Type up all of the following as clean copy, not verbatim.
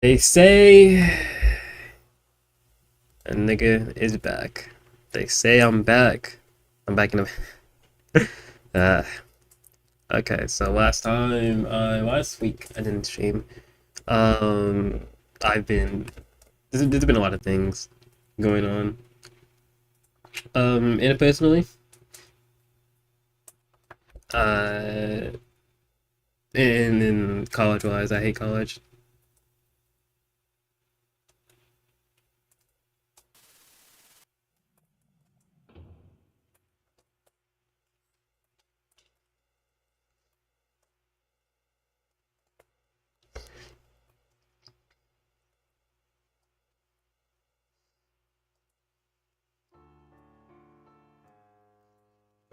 They say a nigga is back. They say I'm back. I'm back in the. uh, okay, so last week I didn't stream. Um, I've been. There's been a lot of things going on. Interpersonally, uh, and in college-wise, I hate college.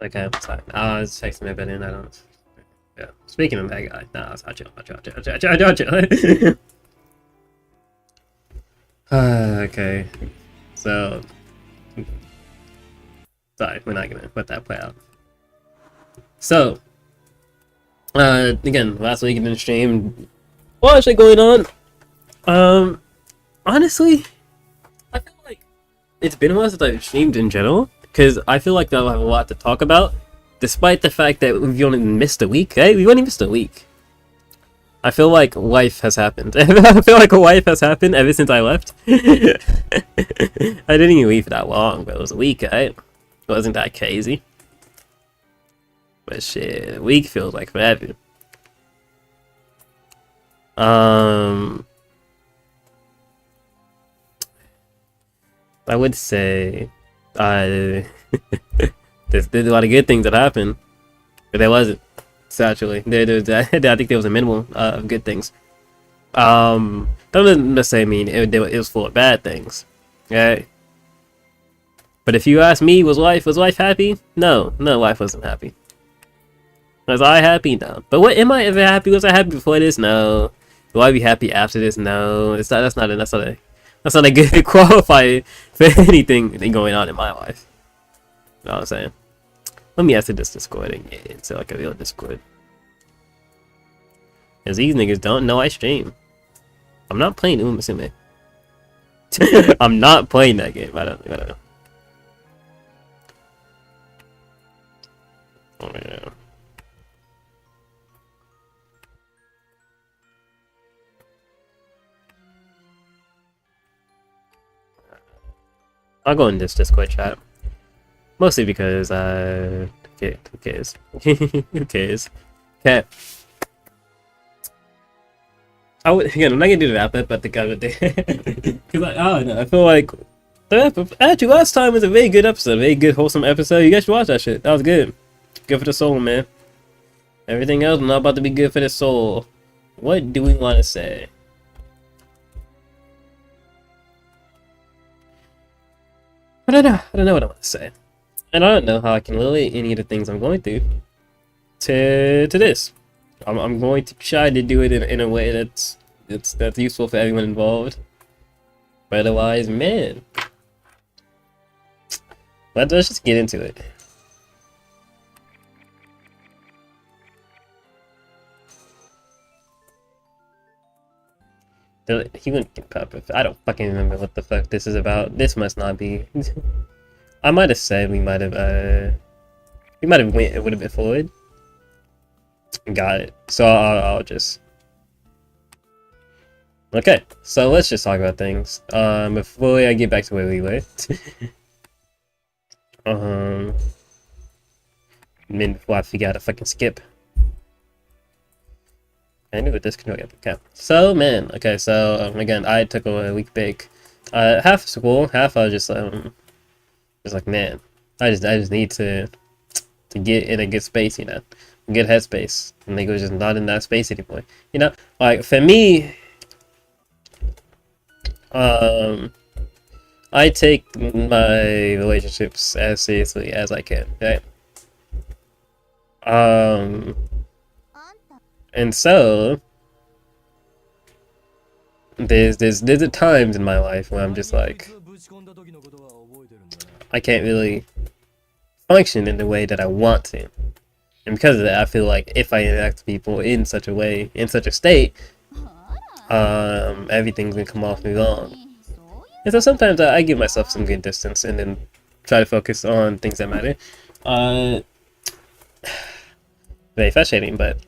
Okay, I'm sorry. I was texting my bed and I don't. Yeah. Speaking of that guy, nah, I'll chill. Okay, so sorry, we're not gonna let that play out. So, again, last week in the stream, what was going on? Honestly, I feel like it's been a while since I've streamed in general, because I feel like I'll have a lot to talk about, despite the fact that we've only missed a week, right? We've only missed a week. I feel like life has happened. I feel like a life has happened ever since I left. I didn't even leave for that long, but it was a week, right? It wasn't that crazy. But shit, a week feels like forever. I would say, there's a lot of good things that happened, but there wasn't. So actually, I think there was a minimal of good things. That doesn't necessarily mean it was full of bad things, right? But if you ask me, was life happy? No, life wasn't happy. Was I happy? No. But what am I ever happy? Was I happy before this? No. Will I be happy after this? No. It's not. That's not a good qualifier for anything going on in my life. You know what I'm saying? Let me answer this Discord and get into like a real Discord. Cause these niggas don't know I stream. I'm not playing Umasume. I'm not playing that game. I don't know. Oh yeah. I'll go in this Discord chat. Mostly because, who cares? Who cares? Okay. I'm not gonna do the wrap up at the other day. Because I don't know, I feel like actually last time was a very good episode, a very good wholesome episode. You guys should watch that shit. That was good. Good for the soul, man. Everything else not about to be good for the soul. What do we want to say? I don't know what I want to say. And I don't know how I can relate any of the things I'm going through to this. I'm going to try to do it in a way that's useful for everyone involved. But otherwise, man, let's just get into it. He wouldn't get pop. I don't fucking remember what the fuck this is about. This must not be. I might have said we might have went a little bit forward. Got it. So I'll just. Okay, so let's just talk about things. Before I get back to where we were. Before I figure out to fucking skip. I knew what this could go. Okay. So man, okay, so again, I took a week break. Half school, half I was just like, man, I just need to get in a good space, you know, good headspace. And they go just not in that space anymore. You know, like for me, I take my relationships as seriously as I can, right? And so there's times in my life where I'm just like, I can't really function in the way that I want to. And because of that, I feel like if I interact with people in such a way, in such a state, everything's gonna come off me wrong. And so sometimes I give myself some good distance and then try to focus on things that matter. Very frustrating, but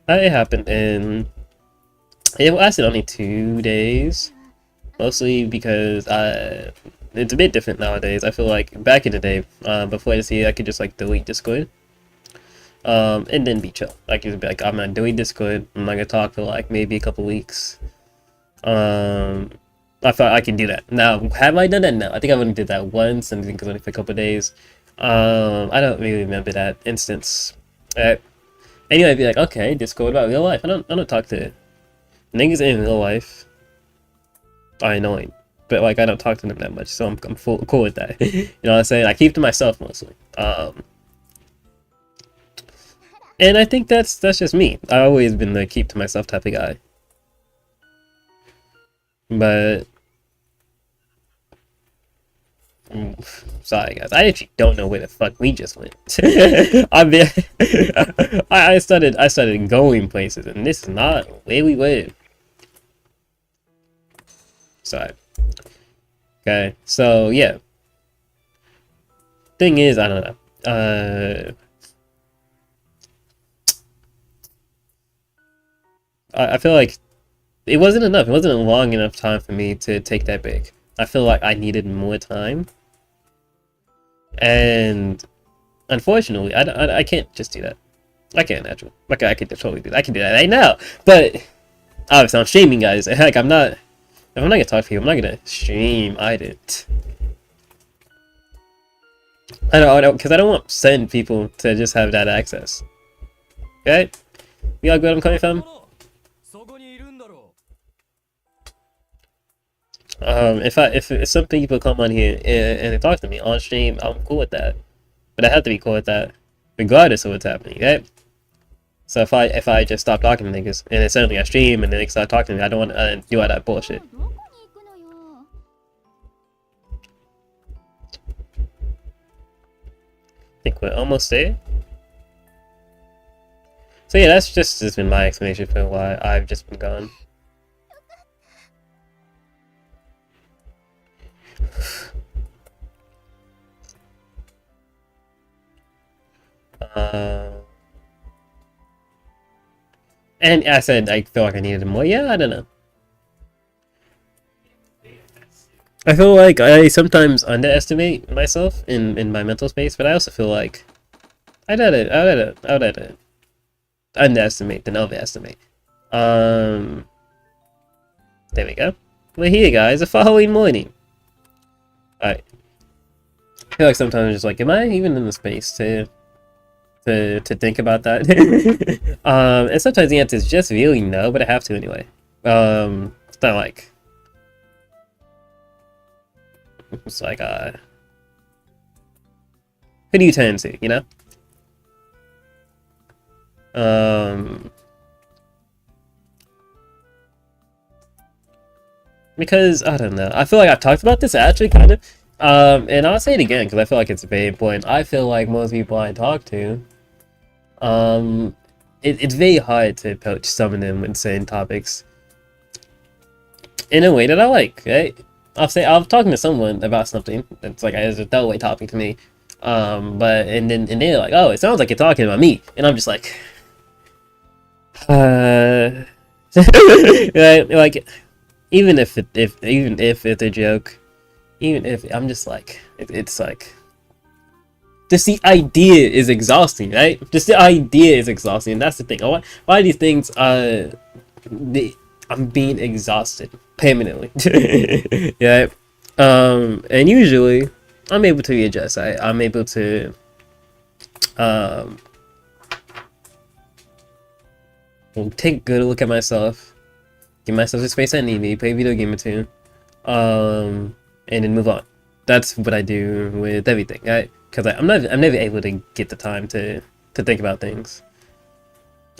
it happened in. It lasted only 2 days, mostly because it's a bit different nowadays. I feel like back in the day, before this year, I could just like delete Discord, and then be chill. Like it'd be like, I'm not doing Discord. I'm not gonna talk for like maybe a couple weeks. I thought I could do that. Now, have I done that? No, I think I only did that once, and I think it was only for a couple days. I don't really remember that instance. Anyway, I'd be like, okay, Discord about real life. I don't talk to niggas in real life. Are annoying, but like I don't talk to them that much, so I'm cool with that. You know what I'm saying? I keep to myself mostly. And I think that's just me. I've always been the keep to myself type of guy. But sorry guys, I actually don't know where the fuck we just went. I started going places, and this is not where we went. Sorry. Okay, so yeah. Thing is, I don't know. I feel like it wasn't enough. It wasn't a long enough time for me to take that break. I feel like I needed more time. And unfortunately, I can't just do that. I can't naturally. Like I could totally do that. I can do that right now. But obviously, I'm streaming, guys. Like I'm not. If I'm not gonna talk to you, I'm not gonna stream either. I don't, because I don't want certain people to just have that access. Okay, you all get where I'm coming from? If some people come on here and they talk to me on stream, I'm cool with that. But I have to be cool with that, regardless of what's happening, right? So if I just stop talking to niggas, and then suddenly I stream and then they start talking to me, I don't want to do all that bullshit. I think we're almost there. So yeah, that's just been my explanation for why I've just been gone. And I said I feel like I needed more. Yeah, I don't know. I feel like I sometimes underestimate myself in my mental space, but I also feel like I would underestimate than overestimate. There we go. We're here, guys. The following morning. Alright. I feel like sometimes I'm just like, am I even in the space to think about that? And sometimes the answer is just really no, but I have to anyway. It's not like it's like who do you turn to, you know? Because I don't know. I feel like I've talked about this actually kind of. And I'll say it again because I feel like it's very important. I feel like most people I talk to, it's very hard to approach some of them with certain topics in a way that I like, right? I'm talking to someone about something that's like as a throwaway topic to me, and they're like, oh, it sounds like you're talking about me, and I'm just like, right? Like, even if it's a joke. Even if I'm just like, it's like, just the idea is exhausting, right? Just the idea is exhausting, and that's the thing. Why these things I'm being exhausted permanently. Yeah. And usually I'm able to readjust. I'm able to take a good look at myself, give myself the space I need, play a video game or two, and then move on. That's what I do with everything, right? Because I'm never able to get the time to think about things.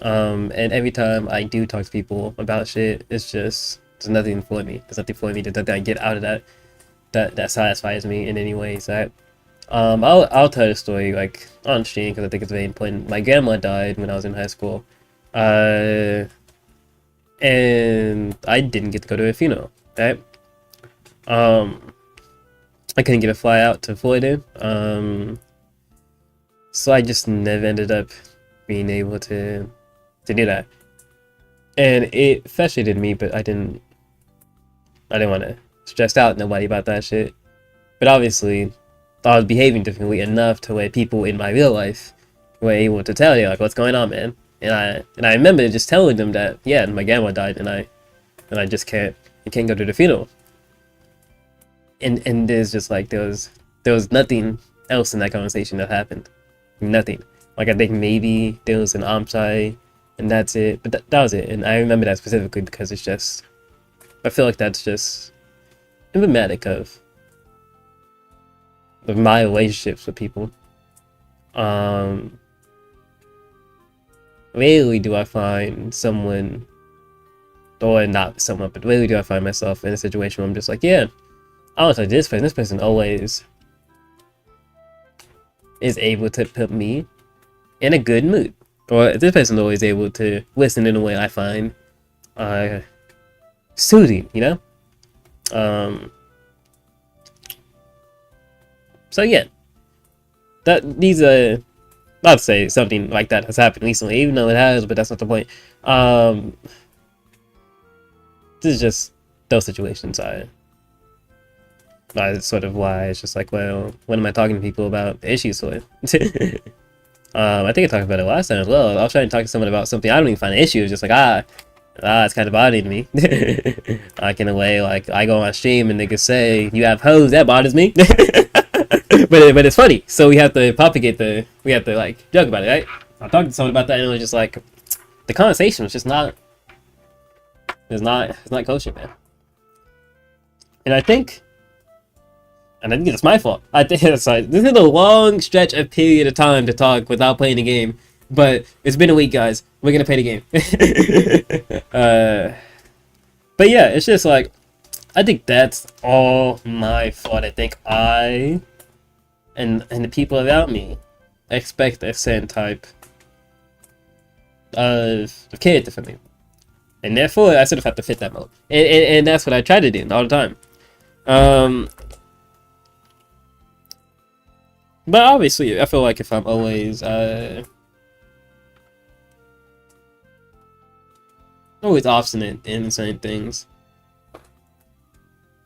And every time I do talk to people about shit, it's just there's nothing for me. There's nothing for me to get out of that satisfies me in any ways. Right? I'll tell a story like on stream because I think it's very important. My grandma died when I was in high school. and I didn't get to go to a funeral. Right? Um, I couldn't get a fly out to Florida. So I just never ended up being able to do that, and it frustrated me. But I didn't want to stress out nobody about that shit. But obviously, I was behaving differently enough to where people in my real life were able to tell you like what's going on, man. And I remember just telling them that yeah, my grandma died, and I just can't go to the funeral. And there's just like there was nothing else in that conversation that happened, nothing. Like I think maybe there was an Amchai, and that's it. But that was it. And I remember that specifically because it's just I feel like that's just emblematic of my relationships with people. Um, Rarely do I find someone, or not someone, but rarely do I find myself in a situation where I'm just like, yeah, I was like this person. This person always is able to put me in a good mood, or this person always able to listen in a way I find uh soothing. Um, so yeah, that these are. Not to say something like that has happened recently, even though it has, but that's not the point. Um, this is just those situations. I sort of why it's just like, well, what am I talking to people about issues with? I think I talked about it last time as well. I was trying to talk to someone about something I don't even find an issue. It's just like it's kind of bothering me. Like in a way, like I go on stream and niggas say you have hoes, that bothers me. But it's funny, so we have to like joke about it, right? I talked to someone about that, and it was just like the conversation was just not, it's not kosher, man. And I think it's my fault. I think it's like this is a long stretch of period of time to talk without playing the game, but it's been a week, guys. We're gonna play the game. But yeah, it's just like I think that's all my fault. I think and the people around me expect a certain type of character from me, and therefore I sort of have to fit that mold, and that's what I try to do all the time. But obviously I feel like if I'm always obstinate in certain things,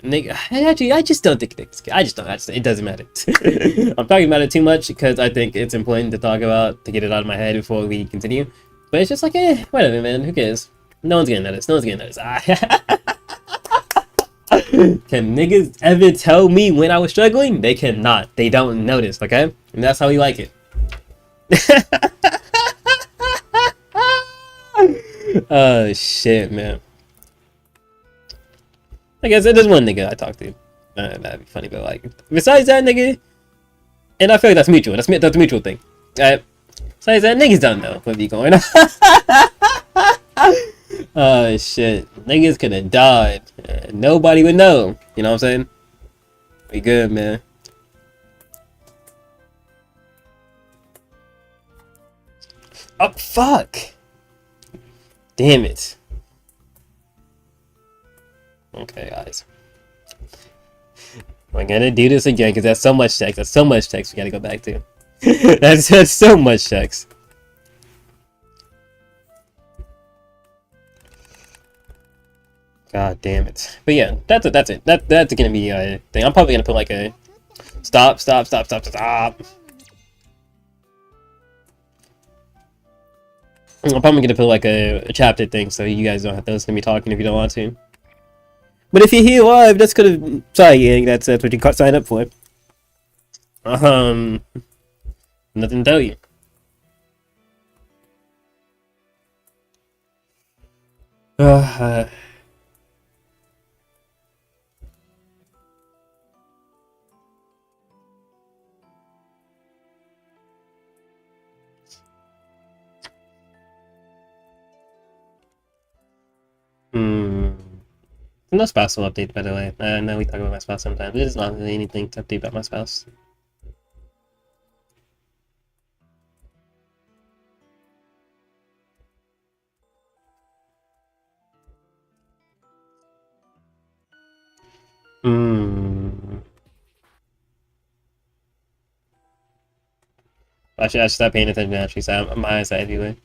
I just don't think it's I just don't. It doesn't matter. I'm talking about it too much because I think it's important to talk about to get it out of my head before we continue. But it's just like, whatever, man. Who cares? No one's gonna notice. No one's gonna notice. Can niggas ever tell me when I was struggling? They cannot. They don't notice. Okay, and that's how we like it. Oh shit, man. I guess there's one nigga I talk to. That'd be funny, but like, besides that nigga, and I feel like that's mutual. That's a mutual thing. Alright. Besides that, niggas don't know what be going on. Oh shit, niggas could have died. Nobody would know. You know what I'm saying? We good, man. Oh fuck! Damn it. Okay, guys. We're gonna do this again because that's so much text. That's so much text we gotta go back to. That's so much text. God damn it. But yeah, that's it. That's gonna be a thing. I'm probably gonna put like a stop. I'm probably gonna put like a chapter thing so you guys don't have to listen to me talking if you don't want to. But if you're here live, that's gonna sorry, that's what you sign up for. Nothing to tell you. No spouse will update, by the way. I know we talk about my spouse sometimes. There's not really anything to update about my spouse. Hmm. I should stop paying attention actually, so my eyes are everywhere.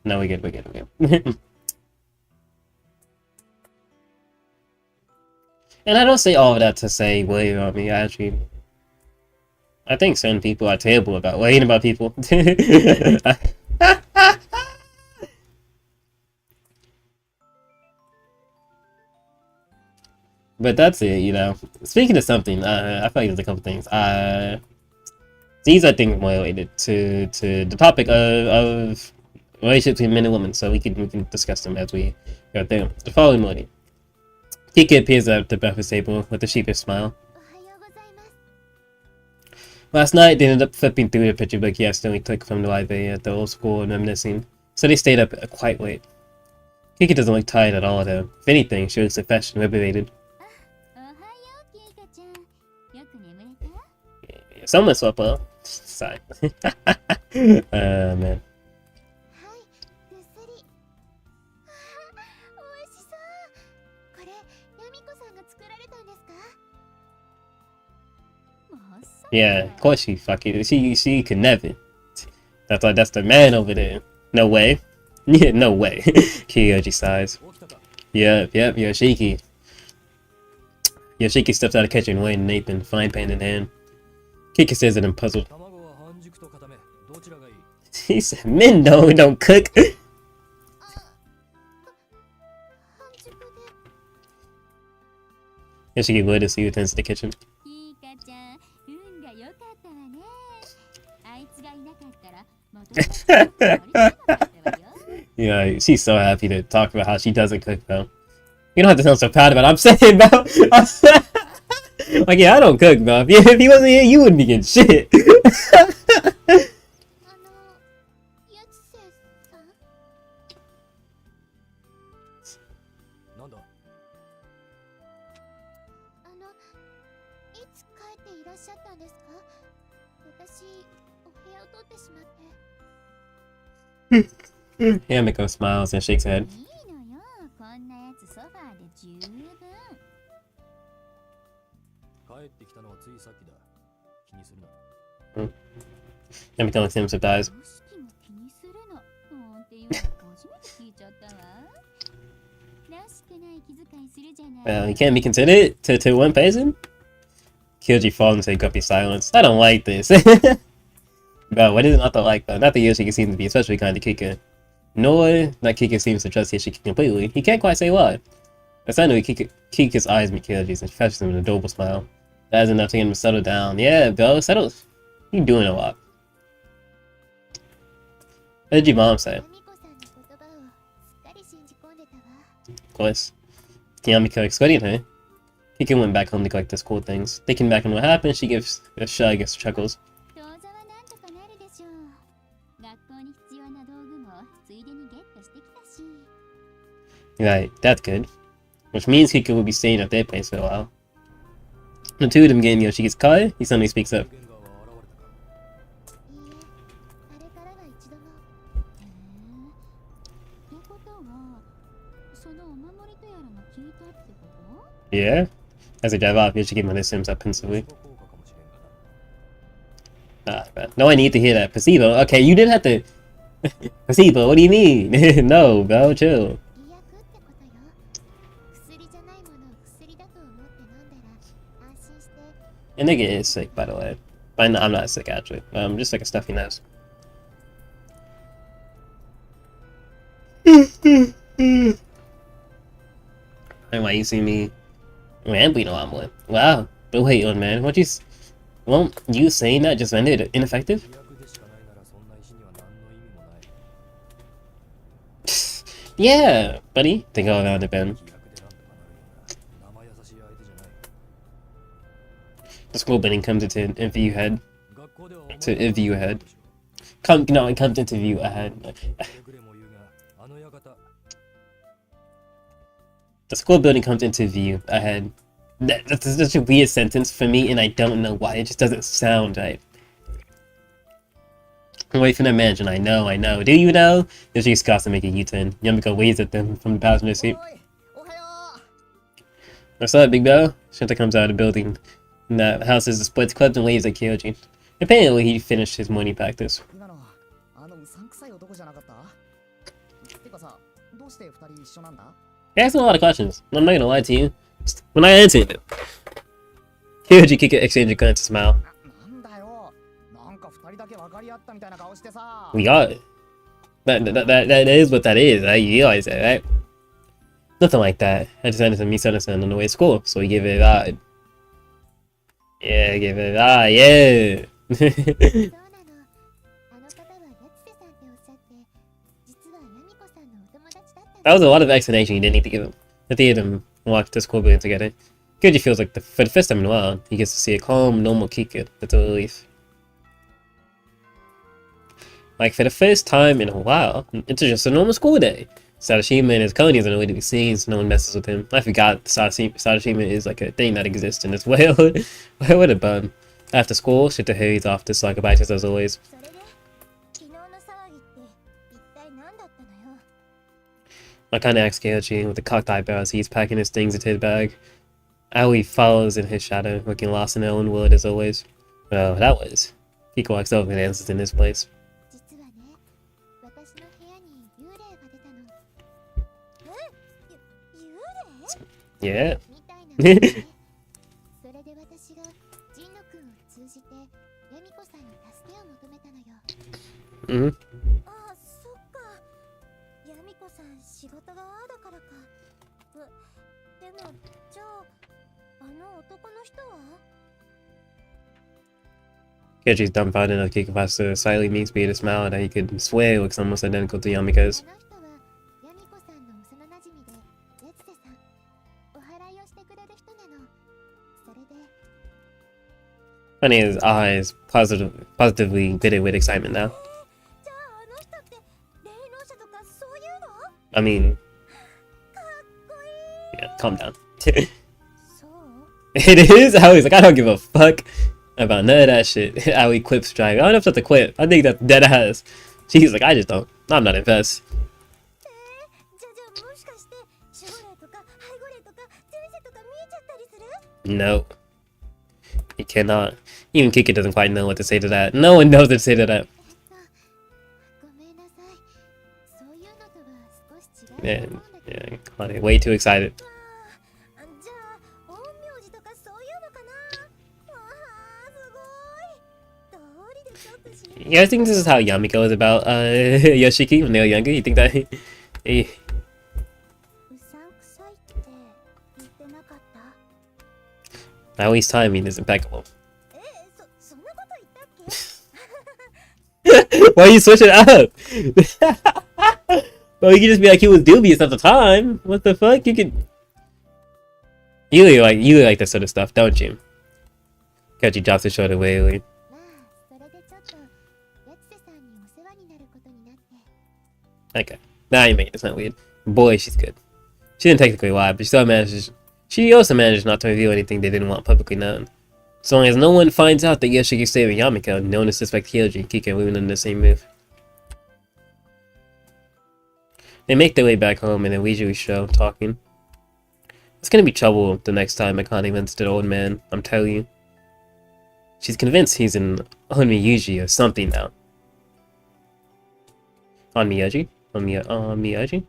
No, we good, we good, we good. And I don't say all of that to say wait on me, actually. I think certain people are terrible about waiting about people. But that's it, you know. Speaking of something, I feel like there's a couple things. These are things more related to the topic of relationships between men and women, so we can discuss them as we go through. The following morning, Kiki appears at the breakfast table with a sheepish smile. Last night, they ended up flipping through the picture book he accidentally took from the library at the old school and reminiscing, so they stayed up quite late. Kiki doesn't look tired at all, though. If anything, she looks fresh and liberated. Yeah, someone slept well. Sigh. Man. Yeah, of course she fucking she could never. That's the man over there. No way. Yeah, no way. Kyoji sighs. Yep, Yoshiki. Yoshiki steps out of the kitchen wearing an apron, frying pan in hand. Kiki says it and puzzled. He said, men don't cook. Yoshiki loyalty returns to the kitchen. Yeah, she's so happy to talk about how she doesn't cook, though. You don't have to sound so proud about it. I'm saying, bro. Like, yeah, I don't cook, bro. If he wasn't here, you wouldn't be getting shit. Hamiko smiles and shakes her head. Hamiko looks at him surprised. Well, you can't be considered to one person? Kyoji falls into a grumpy silence. I don't like this. Bro, what is not to like though? Not that Yoshiki seems to be especially kind to Kika. Nor that Kika seems to trust Yoshiki completely. He can't quite say why. But suddenly Kika's eyes meet Kyoji's and she flashes him an adorable smile. That is enough to get him to settle down. Yeah, bro, settle. You're doing a lot. What did your mom say? Of course. Yamiko excluding her. Kika went back home to collect the school things. Thinking back on what happened, she gives a shrug as chuckles. Right, that's good. Which means Kika will be staying at their place for a while. The two of them get in Yoshiki's car, he suddenly speaks up. Yeah? As they drive off, Yoshiki notices up pensively. Ah, man. No, I need to hear that. Placebo? Okay, you didn't have to... Placebo, what do you mean? No, bro, chill. And nigga is sick, by the way. I'm not sick, actually. Just like a stuffy nose. And why you see me rambling a lot more? Wow. But wait on, man. What you... Well, you saying that just rendered it ineffective? Yeah, buddy. They go around the bend. The school building comes into view ahead. To view ahead. It comes into view ahead. The school building comes into view ahead. That's such a weird sentence for me, and I don't know why. It just doesn't sound right. Away from the mansion, I know. Do you know? Yoshiki stops to make a U-turn. Yamiko waves at them from the passenger seat. I saw that big bell. Shinta comes out of the building. And that house is splits, clubs, and waves at Kyoji. Apparently, he finished his morning practice. He asked a lot of questions. I'm not gonna lie to you. When I answered it, Kyoji kicked an exchange of glances, smile. We got it. That is what that is. I realize that, right? Nothing like that. I just had some misunderstanding on the way to school, so we give it a ride. Yeah, give it a ride, yeah. That was a lot of explanation you didn't need to give him. The three of them walked to school building together. Kyoji feels like for the first time in a while, he gets to see a calm, normal Kika. That's a relief. Like, for the first time in a while, it's just a normal school day. Sadashima and his conies are nowhere to be seen, so no one messes with him. I forgot Sadashima is like a thing that exists in this world. What a bum. After school, Shita hurries off to say goodbye to as always. Akane asks Kyoji with a cocked eyebrow as he's packing his things into his bag. Aoi follows in his shadow, looking lost in her own world as always. Well, that was. Kiko walks over and answers in his place. Yeah. Mm-hmm. Kyoji's dumbfounded enough Kiko has to slightly mean speed a smile that he could swear looks almost identical to Yamika's. Funny, his eyes positively glittered with excitement now. I mean, yeah, calm down. It is? I was like, I don't give a fuck about none of that shit. How he quips driving. I don't know if that's a quip. I think that's dead ass. She's like, I just don't. I'm not impressed. No. You cannot. Even Kiki doesn't quite know what to say to that. No one knows what to say to that. Yeah, way too excited. Yeah, I think this is how Yamiko is about Yoshiki when they were younger. You think that he... Aoi's timing is impeccable. Why are you switching up? Well, you can just be like he was dubious at the time. What the fuck? You could... You like that sort of stuff, don't you? Kyoji drops his shoulder wearily. Okay. Now you make it sound weird. Boy, she's good. She didn't technically lie, but she also managed not to reveal anything they didn't want publicly known. So long as no one finds out that Yoshiki stayed with Yamiko, no one to suspect Kyoji and Kika are moving in the same move. They make their way back home in a leisurely show, talking. It's gonna be trouble the next time Akane runs to the old man, I'm telling you. She's convinced he's an Onmyuji or something now. Onmyuji? Onmyuji?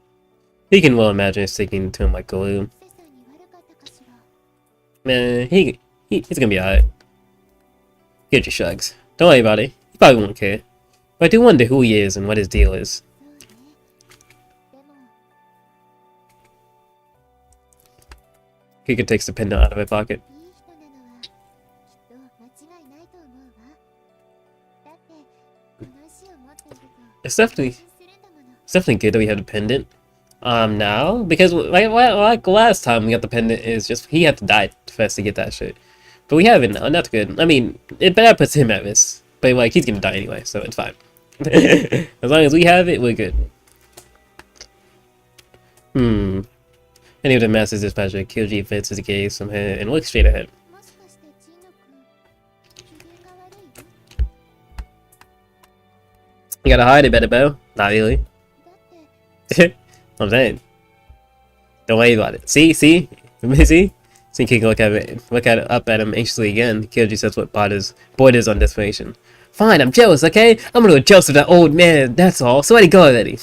He can well imagine it's sticking to him like glue. Man, he's gonna be alright. Kyoji shrugs. Don't worry about it. He probably won't care. But I do wonder who he is and what his deal is. Kika takes the pendant out of her pocket. It's definitely good that we have the pendant. Now, because like last time we got the pendant is just he had to die first to get that shit. But we have it now, and that's good. I mean, that puts him at risk. But like he's gonna die anyway, so it's fine. As long as we have it, we're good. Any of the master's dispatcher, Kyoji fits his gaze from her and looks straight ahead. You gotta hide it better, Bo. Not really. I'm saying. Don't worry about it. See? So Kiki look at it up at him anxiously again. Kyoji says what Boyd is on desperation. Fine, I'm jealous, okay? I'm gonna go jealous of that old man, that's all. So where'd he go already?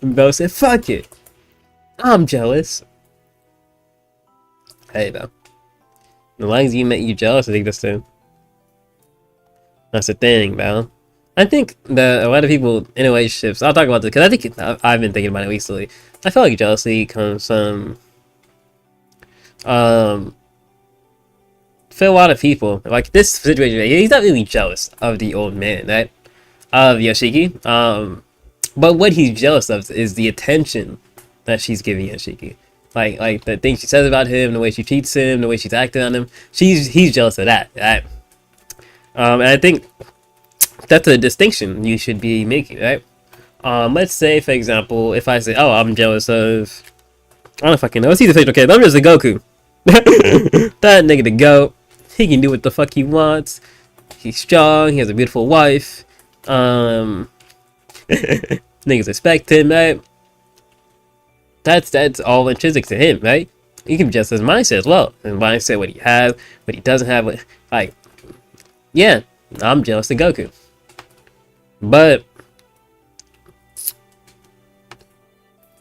Bell said, fuck it. I'm jealous. Hey, though. As long as you make you jealous, I think that's the thing, man. I think that a lot of people in relationships, I'll talk about this, because I think I've been thinking about it recently. I feel like jealousy comes from, for a lot of people, like this situation, he's not really jealous of the old man, right? Of Yoshiki. But what he's jealous of is the attention that she's giving Yoshiki. Like the things she says about him, the way she treats him, the way she's acting on him. He's jealous of that, right? And I think that's a distinction you should be making, right? Let's say, for example, if I say, oh, I'm jealous of, I don't know if I can know. Let's see the facial okay, I'm just a Goku. That nigga the GOAT. He can do what the fuck he wants. He's strong. He has a beautiful wife. Niggas respect him, right? That's all intrinsic to him, right? You can adjust his mindset as well. His mindset, what he has, what he doesn't have. Like, yeah, I'm jealous of Goku. But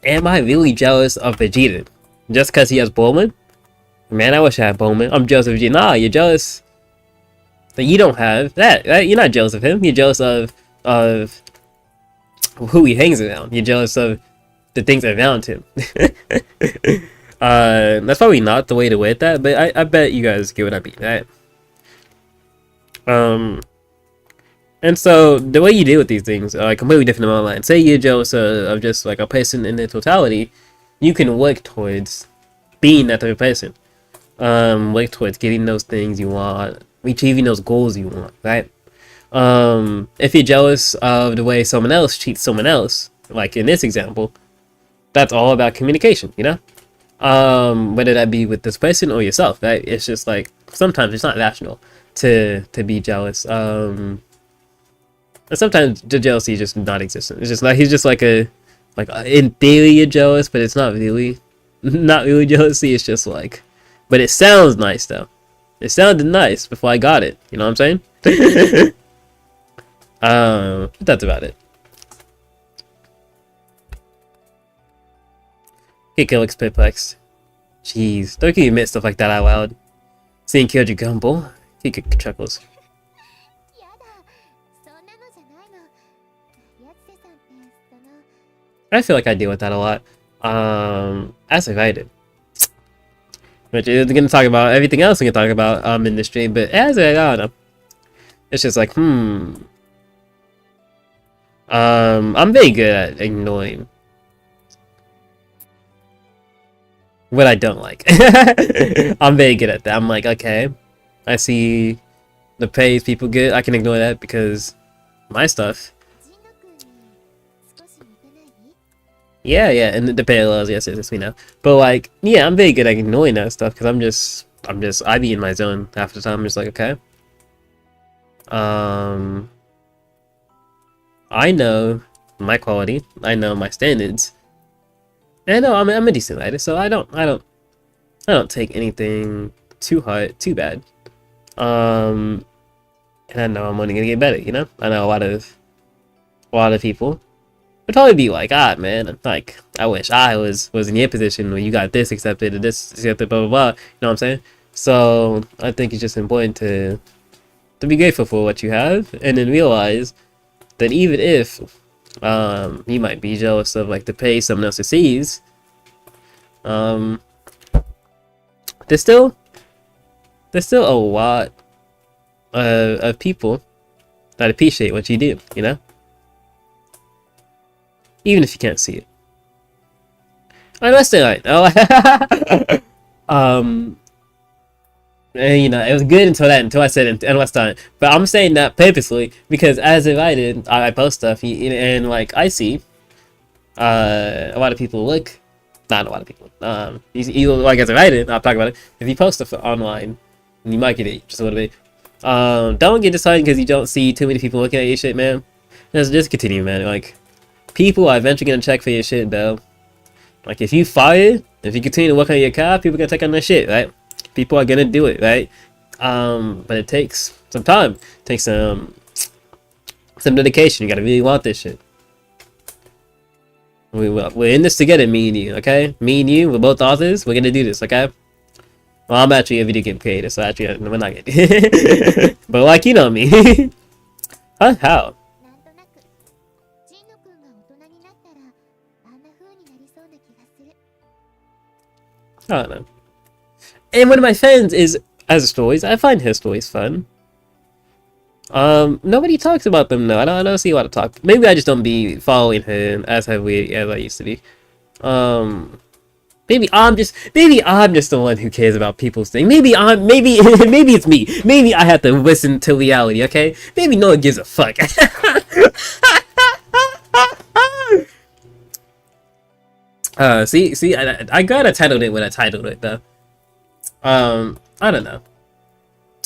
am I really jealous of Vegeta? Just because he has Bulma? Man, I wish I had Bulma. I'm jealous of Vegeta. Nah, you're jealous that you don't have that, right? You're not jealous of him. You're jealous of who he hangs around. You're jealous of the things around him. That's probably not the way to word that, but I bet you guys get what I mean, right? And so the way you deal with these things are completely different in my mind. Say you're jealous of just like a person in their totality, you can work towards being that type of person. Work towards getting those things you want, achieving those goals you want, right? If you're jealous of the way someone else treats someone else, like in this example, that's all about communication, you know? Whether that be with this person or yourself, right? It's just like, sometimes it's not rational to be jealous. And sometimes the jealousy is just non-existent. It's just like, he's just like in theory you're jealous, but it's not really jealousy. It's just like, but it sounds nice though. It sounded nice before I got it. You know what I'm saying? That's about it. Kiko looks perplexed. Jeez, don't you admit stuff like that out loud. Seeing Kyoji grumble, Kiko chuckles. I feel like I deal with that a lot. As if I did. Which is gonna talk about everything else we can talk about in this stream, but as I don't know. It's just like, I'm very good at ignoring what I don't like. I'm very good at that. I'm like, okay, I see the praise people get, I can ignore that because my stuff. Yeah, and the parallels, yes, we know. But like, yeah, I'm very good at ignoring that stuff because I be in my zone half the time. I'm just like, okay. I know my quality. I know my standards. And I know I'm a decent writer, so I don't take anything too hard, too bad. And I know I'm only gonna get better. You know, I know a lot of people would probably be like, man, like, I wish I was in your position where you got this accepted and this accepted, blah, blah, blah. You know what I'm saying? So, I think it's just important to be grateful for what you have, and then realize that even if, you might be jealous of, like, the pay someone else receives, there's still a lot of people that appreciate what you do, you know? Even if you can't see it. I must say, like, and, you know, it was good until I said it, and what's done. But I'm saying that purposely because as a writer, I post stuff, and like I see, a lot of people look, not a lot of people. You like as a writer, I'll talk about it. If you post stuff online, you might get it just a little bit. Don't get disheartened because you don't see too many people looking at your shit, man. Just continue, man. Like, people are eventually gonna check for your shit, though. Like if you fire, if you continue to work on your car, people are gonna take on that shit, right? People are gonna do it, right? But it takes some time. It takes some dedication. You gotta really want this shit. We're in this together, me and you, okay? Me and you, we're both authors. We're gonna do this, okay? Well, I'm actually a video game creator, so actually, we're not getting but like, you know me. Huh? How? I don't know. And one of my friends has stories. I find his stories fun. Nobody talks about them though. I don't see a lot of talk. Maybe I just don't be following him as heavily as I used to be. Maybe I'm just the one who cares about people's things. Maybe it's me. Maybe I have to listen to reality. Okay? Maybe no one gives a fuck. See, I gotta title it when I titled it though. I don't know.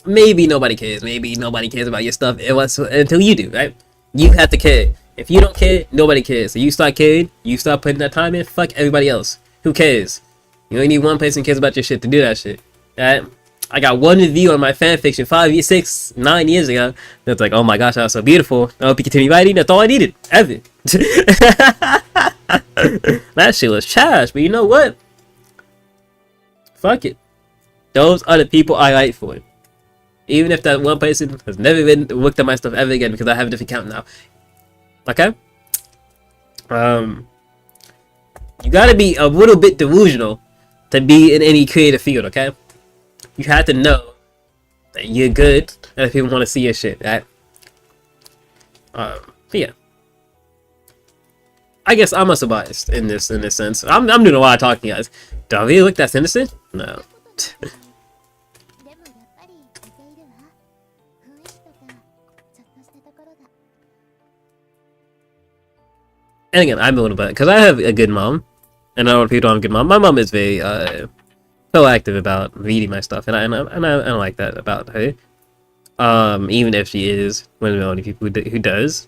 Maybe nobody cares. Maybe nobody cares about your stuff until you do, right? You have to care. If you don't care, nobody cares. So you start caring, you start putting that time in, fuck everybody else. Who cares? You only need one person who cares about your shit to do that shit. Right? I got one review on my fanfiction 9 years ago. That's like, oh my gosh, that was so beautiful. I hope you continue writing. That's all I needed. Ever. That shit was trash, but you know what? Fuck it. Those are the people I write for. Even if that one person has never been looked at my stuff ever again because I have a different account now. Okay? You gotta be a little bit delusional to be in any creative field, okay? You have to know that you're good and if people want to see your shit, right? But yeah. I guess I'm also biased in this sense. I'm doing a lot of talking, guys. Do I really look that sinister? No. And again, I'm a little bit because I have a good mom, and I know people don't have a good mom. My mom is very proactive about reading my stuff, and I don't like that about her. Even if she is one of the only people who does.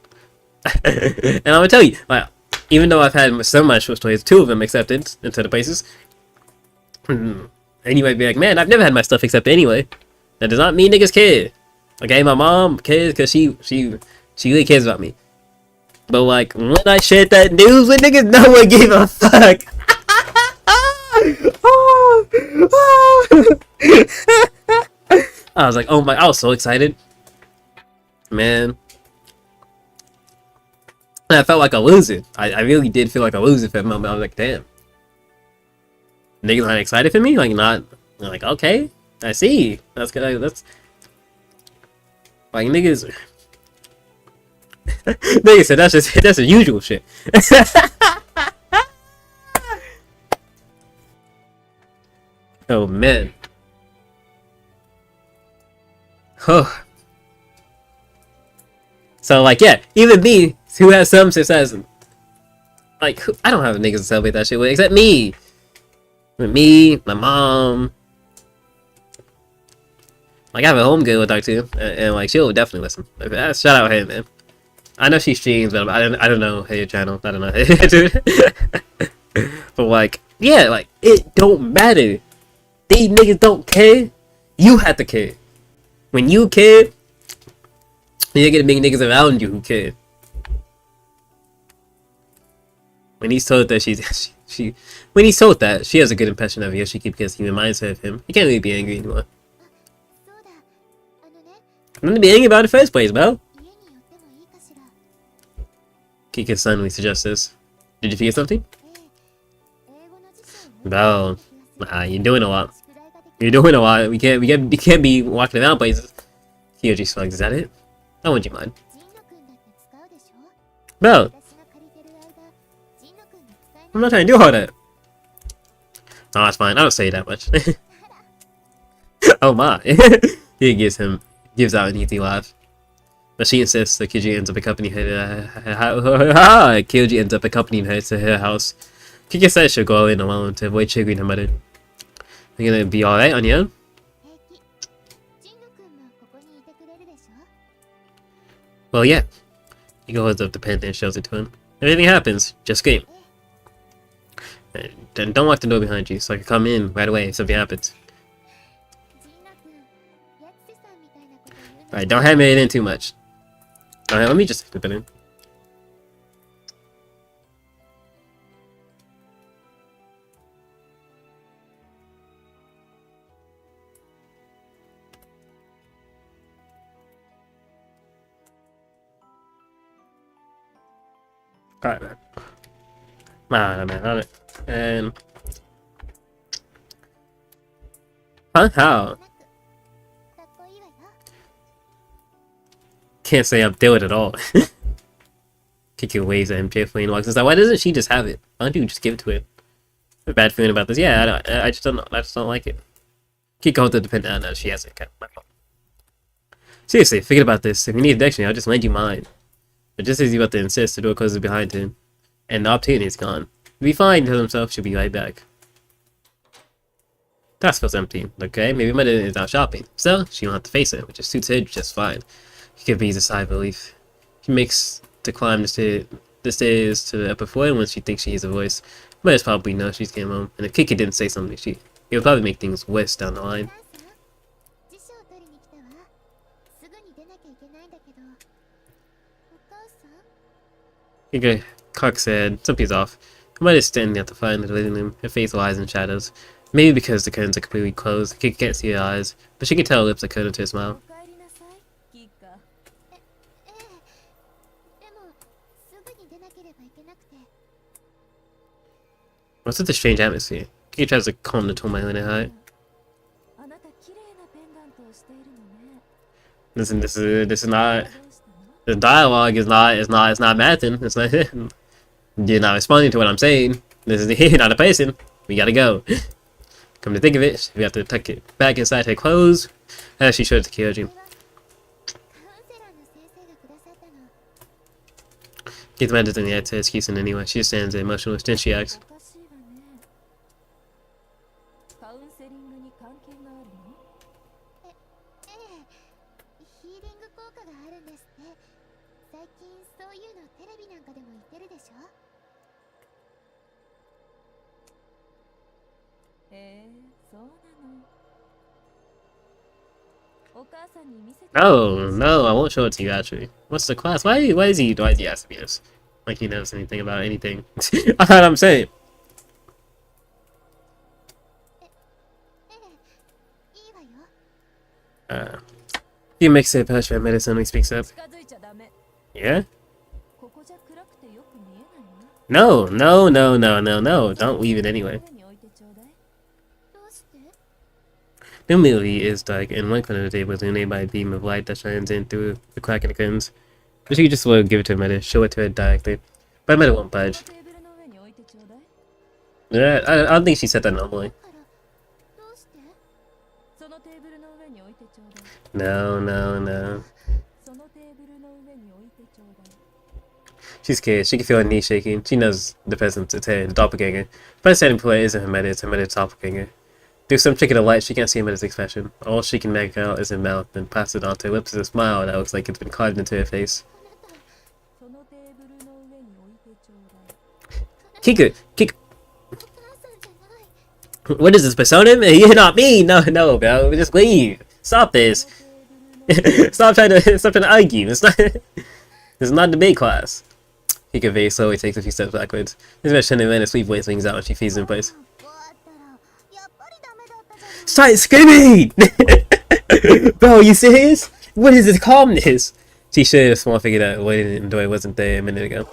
And I'm gonna tell you, like, even though I've had some of my short stories, 2 of them accepted into the places, and you might be like, man, I've never had my stuff accepted anyway. That does not mean niggas care. Okay, my mom cares because she really cares about me. But like when I shared that news with niggas, no one gave a fuck. I was like, oh my, I was so excited, man. And I felt like a loser. I really did feel like a loser for a moment. I was like, damn, niggas aren't excited for me. Like not. I'm like, okay, I see. That's good. That's like niggas. Nigga said that's the usual shit. Oh man. Oh. So like yeah, even me who has some success, like I don't have niggas to celebrate that shit with except me. Me, my mom. Like I have a home girl with her too, and like she'll definitely listen. Shout out her, man. I know she streams, but I don't know her channel. I don't know. But like, yeah, like it don't matter. These niggas don't care. You have to care. When you care, you're gonna make niggas around you who care. When he's told that when he's told that she has a good impression of Yoshiki because he reminds her of him, he can't really be angry anymore. I'm gonna be angry about it in the first place, bro. Kika suddenly suggests this. Did you forget something? Bro, you're doing a lot. You're doing a lot. We can't be walking around places. Kyoji slugs, is that it? Oh, would you mind? Bro, I'm not trying to do all that. Oh, that's fine. I don't say that much. Oh my. He gives out an easy laugh. But she insists that Kyoji ends up accompanying her Kyoji ends up accompanying her to her house. Kika says she'll go in alone to avoid triggering her mother. Are you gonna be alright on your own? Well, yeah. He goes up the pen and shows it to him. If anything happens, just scream. Then don't lock the door behind you so I can come in right away if something happens. Alright, don't hammer it in too much. Alright, let me just flip it in. Alright, man. Man. And... Huh? How? Can't say I'm doing it at all. Kicking waves at him cheerfully and walks inside. Why doesn't she just have it? Why don't you just give it to him? I have a bad feeling about this. Yeah, I just don't like it. Keep going to depend on. No, she has it. Okay, my fault. Seriously, forget about this. If you need a dictionary, I'll just lend you mine. But just as he's about to insist, the door closes behind him, and the opportunity is gone. He'll be fine, he tells himself. She'll be right back. Task feels empty. Okay, maybe Mother is out shopping. So, she don't have to face it, which suits her just fine. He could breathe a sigh of relief. He makes to climb the stairs to the upper floor once she thinks she hears a voice. Mother's probably knows she's came home, and if Kiki didn't say something, it would probably make things worse down the line. Kiki cocks her head. Something's off. Mother's standing at the front of the living room, her face lies in shadows. Maybe because the curtains are completely closed, Kiki can't see her eyes, but she can tell her lips are curled into a smile. What's with the strange atmosphere? Kiki tries to calm the tone in her heart. Listen, this is not. The dialogue is not mathing. It's not. You're not responding to what I'm saying. This is you're not a person. We gotta go. Come to think of it, we have to tuck it back inside her clothes. As she showed it to Kyoji. Keith Mendes in the air to excuse in anyway. She just stands there emotionless. Then she asks. No, I won't show it to you actually. What's the class? Why is he asking me this? Like he knows anything about anything. That's what I'm saying. He makes a push for medicine when he speaks up. Yeah? No, don't leave it anyway. The movie is dark, and one corner of the table is illuminated by a beam of light that shines in through the crack in the curtains. But she just will give it to Meta, show it to her directly. But Meta won't budge. Yeah, I don't think she said that normally. No. She's scared. She can feel her knees shaking. She knows the presence it's her, the doppelganger. But the standing point isn't her Meta, it's her Meta's doppelganger. Through some trick of the light, she can't see Meta's expression. All she can make out is her mouth, and pass it onto her lips is a smile that looks like it's been carved into her face. Kiku! What is this, persona? You're not me! No, bro, just leave! Stop this! Stop trying to argue. It's not a debate class. Kiku very slowly takes a few steps backwards. This man shouldn't have sweet voice rings out when she feeds in place. Start screaming! Bro, are you serious? What is this calmness? She should have small figured out why the door wasn't there a minute ago.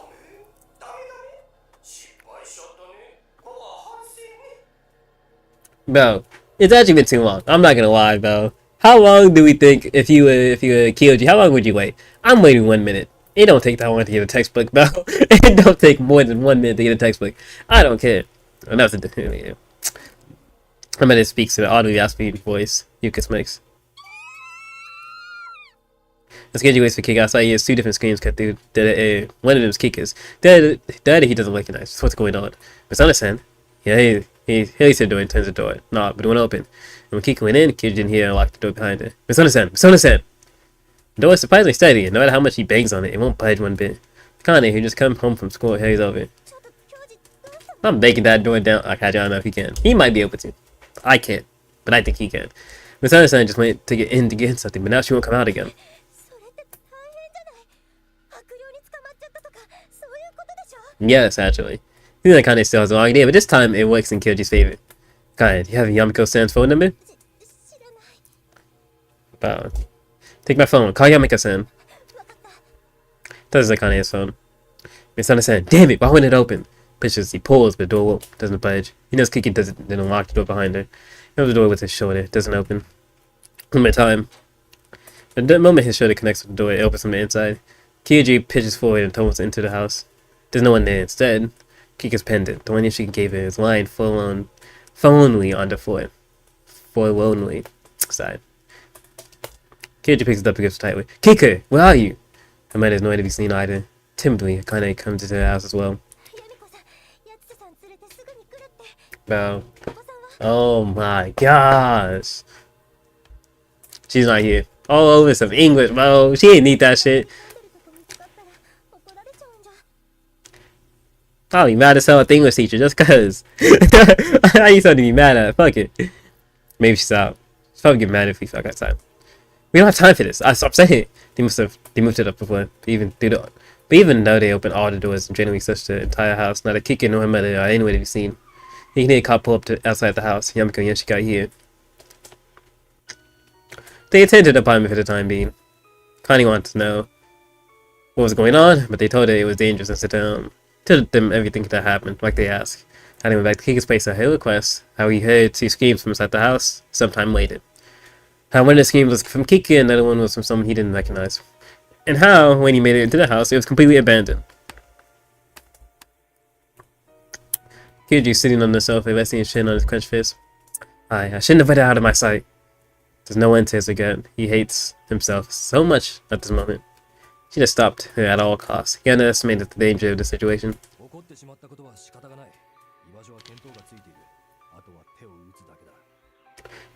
Bro, it's actually been too long. I'm not gonna lie, bro. How long do we think if you were Kyoji, how long would you wait? I'm waiting 1 minute. It don't take that long to get a textbook, bro. It don't take more than 1 minute to get a textbook. I don't care. Enough to do. Yeah. I mean, it speaks in an oddly raspy voice. Yuka's mix. The Kyoji waits for Kika outside. He hears two different screams cut through. One of them is Kika's. The other he doesn't recognize. What's going on? Persona-san. Yeah, he hits the door and turns the door. Nah, but it won't open. And when Kika went in, Kyoji didn't hear and locked the door behind her. Persona-san! The door is surprisingly steady, and no matter how much he bangs on it, it won't budge one bit. Kane, who just come home from school, hurries over. I'm breaking that door down. Okay, I don't know if he can. He might be able to. I can't, but I think he can. Miss Anderson just went to get in something, but now she won't come out again. Yes, actually. I think that kind of still has a long idea, but this time it works in Kyoji's favor. Kind, do you have Yamiko-san's phone number? Wow. Take my phone. Call Yamiko-san. Does like on his phone. Miss Anderson, damn it! Why wouldn't it open? Pushes. He pulls, but the door won't. Doesn't budge. He knows Kiki didn't lock the door behind her. He opens the door with his shoulder. Doesn't open. One more time. The moment his shoulder connects with the door, it opens from the inside. Kyoji pitches forward and tumbles into the house. There's no one there. Instead, Kika's pendant, the one she gave her, is lying forlornly on the floor. Forlornly. Side. Kyoji picks it up and gives it tightly. Kika, where are you? The man is nowhere to be seen either. Timidly, Akane comes into the house as well. Wow. Oh my gosh. She's not here. All over some English, bro. She didn't need that shit. I'll be mad as hell at the English teacher just cause. I need something to be mad at. Fuck it. Maybe she's out. She's probably get mad if we fuck outside. We don't have time for this. I'm saying they moved it up before. But even though they opened all the doors and generally searched the entire house, neither Kiki nor her mother are anywhere to be seen. He can hear a car pull up to outside the house. Yamiko and Yoshika here. They attended the apartment for the time being. Connie wanted to know what was going on, but they told her it was dangerous and told them everything that happened, like they asked. Connie went back to Kiki's place at her request, how he heard 2 screams from inside the house sometime later. How one of the screams was from Kiki and the other one was from someone he didn't recognize. And how, when he made it into the house, it was completely abandoned. Kyoji sitting on the sofa, resting his chin on his clenched fist. I shouldn't have let it out of my sight. There's no end to his regret. He hates himself so much at this moment. She just stopped her at all costs. He underestimated the danger of the situation.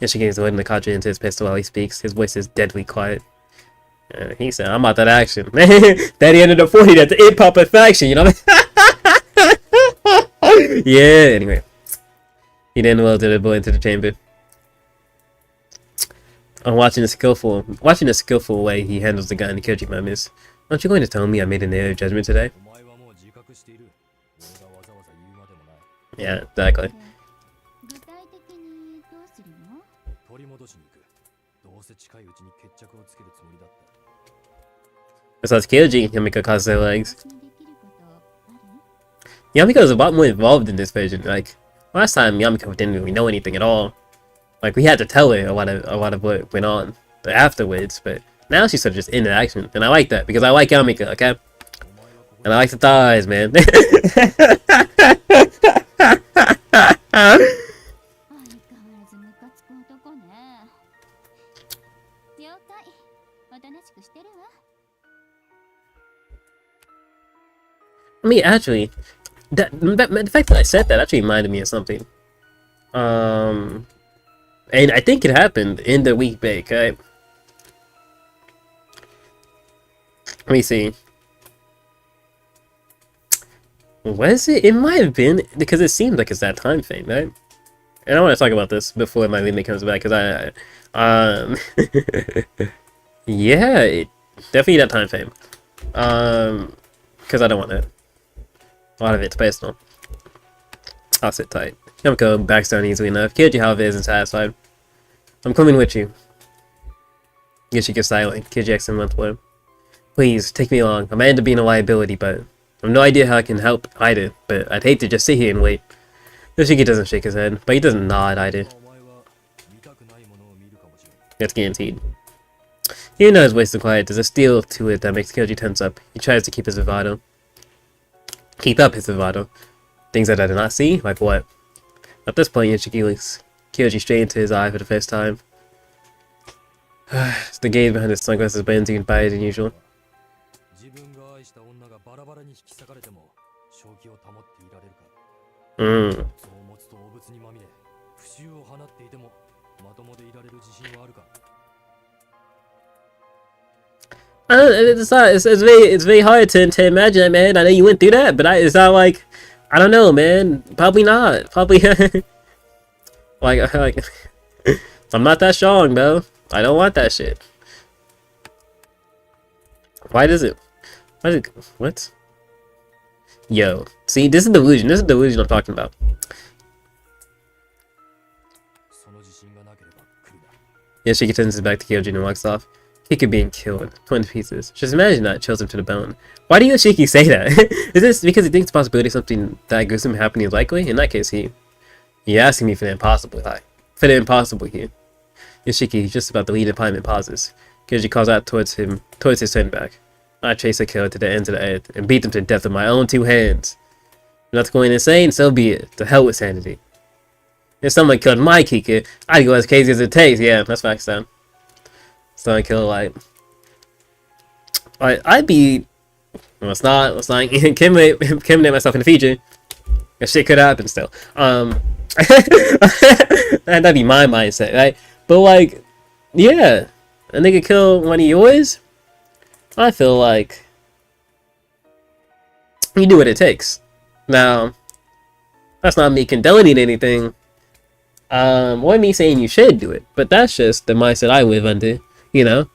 Yoshiki is loading the cartridge into his pistol while he speaks. His voice is deadly quiet. He said, I'm about that action. Daddy ended up 40, that's it pop faction, you know what I mean? Yeah, anyway. He then welded the bullet into the chamber. I'm watching the skillful way he handles the gun. Kyoji murmurs, aren't you going to tell me I made an error of judgment today? Yeah, exactly. Besides Kyoji, Yamiko crosses her legs. Yamiko is a lot more involved in this version. Like, last time Yamiko didn't really know anything at all. Like, we had to tell her a lot of what went on afterwards, but now she's sort of just in the action. And I like that, because I like Yamiko, okay? And I like the thighs, man. I mean, actually, the fact that I said that actually reminded me of something. And I think it happened in the week break, right? Let me see. Was it? It might have been, because it seems like it's that time frame, right? And I want to talk about this before my limit comes back, because yeah, definitely that time frame. Because I don't want to. A lot of it's personal. I'll sit tight. Yamiko backs down easily enough. Kyoji, however, isn't satisfied. I'm coming with you. Yoshi gets silent. Kyoji asks him once more. Please, take me along. I might end up being a liability, but I have no idea how I can help either, but I'd hate to just sit here and wait. Yoshiki doesn't shake his head, but he doesn't nod either. That's guaranteed. Even though his voice is quiet, there's a steel to it that makes Kyoji tense up. He tries to keep his bravado. Keep up his bravado. Things that I did not see? Like what? At this point, Yoshiki looks Kyoji straight into his eye for the first time. The gaze behind his sunglasses blends even brighter than usual. It's very hard to imagine that, man. I know you went through that, but it's not like I don't know, man. Probably not. Probably like I'm not that strong, bro. I don't want that shit. Why does it? Why does it? What? Yo, see, this is delusion. This is delusion I'm talking about. Yoshiki turns his back to Kyojin and walks off. Kika being killed, torn to pieces. Just imagine that, chills him to the bone. Why do Yoshiki say that? Is this because he thinks the possibility of something that gruesome happening is likely? In that case, he asking me for the impossible. For the impossible here. Yoshiki, just about to leave the apartment, pauses. Kyoji calls out towards his turn back. I chase a killer to the ends of the earth and beat them to death with my own 2 hands. If not going insane, so be it. To hell with sanity. If someone killed my Kika, I'd go as crazy as it takes. Yeah, that's facts, then. Someone killed, like... I'd be... Well, it's not incriminate myself in the future. That shit could happen still. That'd be my mindset, right? But, like, yeah. A nigga kill one of yours? I feel like... you do what it takes. Now, that's not me condoning anything. Or me saying you should do it, but that's just the mindset I live under, you know?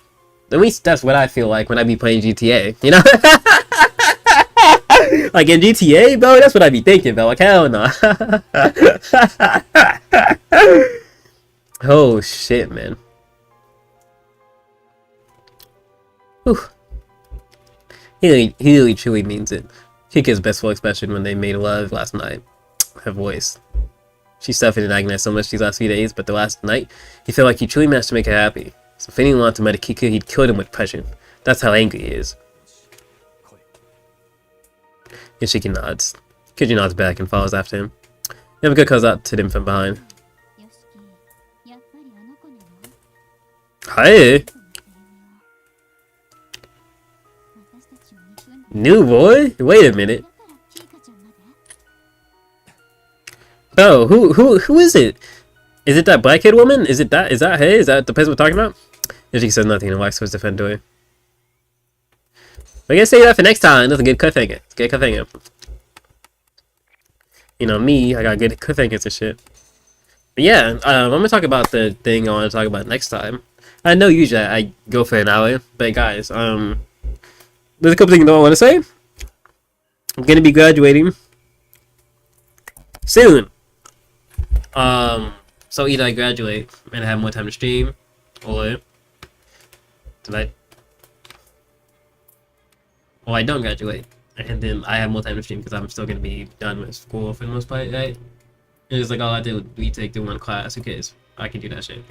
At least that's what I feel like when I be playing GTA, you know? Like in GTA, bro, that's what I be thinking, bro. Like, hell no. Oh, shit, man. Whew. He really truly means it. Kika's best full expression when they made love last night. Her voice. She suffered and agonized so much these last few days, but the last night, he felt like he truly managed to make her happy. So if anyone wanted to murder Kika, he'd killed him with passion. That's how angry he is. Yoshiki nods. Kyoji nods back and follows after him. Yamaga calls out to them from behind. Hi! New boy? Wait a minute. Oh, who is it? Is it that black-haired woman? Is that her? Is that the person we're talking about? Yoshiki says nothing and walks towards the front door. We're gonna save that for next time. That's a good cliffhanger. It's a good cliffhanger. You know me, I got good cliffhangers and shit. But yeah, I'm gonna talk about the thing I want to talk about next time. I know usually I go for an hour, but guys, there's a couple things I want to say. I'm gonna be graduating soon. So either I graduate and I have more time to stream, or tonight, or I don't graduate and then I have more time to stream because I'm still gonna be done with school for the most part, right? And it's like all I do would be take the one class. Who cares? I can do that shit.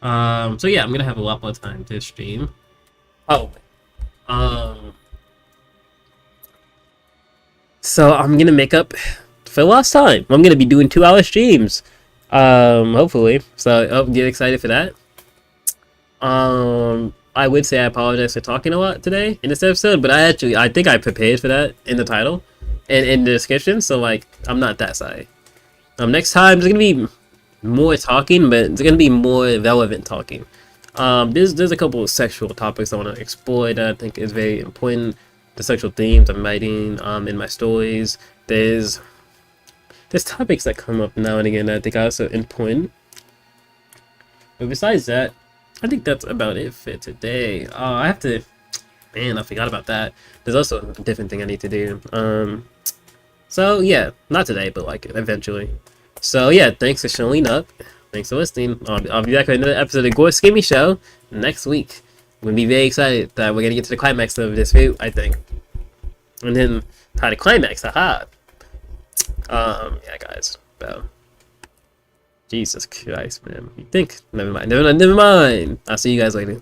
So yeah, I'm gonna have a lot more time to stream. Oh, so I'm gonna make up for lost time. I'm gonna be doing 2-hour streams, hopefully. So I'll get excited for that. I would say I apologize for talking a lot today in this episode, but I think I prepared for that in the title and in the description. So like, I'm not that sorry. Next time there's gonna be more talking, but it's gonna be more relevant talking. There's a couple of sexual topics I want to explore that I think is very important. The sexual themes I'm writing in my stories. There's topics that come up now and again that I think are also important. But besides that, I think that's about it for today. I have to, man, I forgot about that. There's also a different thing I need to do. So yeah, not today, but like eventually. So yeah, thanks for showing up. Thanks for listening. I'll be back with another episode of Gore Skimmy Show next week. I'm gonna be very excited that we're gonna get to the climax of this video, I think. And then how the climax, haha. Yeah, guys. Bro. Jesus Christ, man. You think? Never mind. Never mind. I'll see you guys later.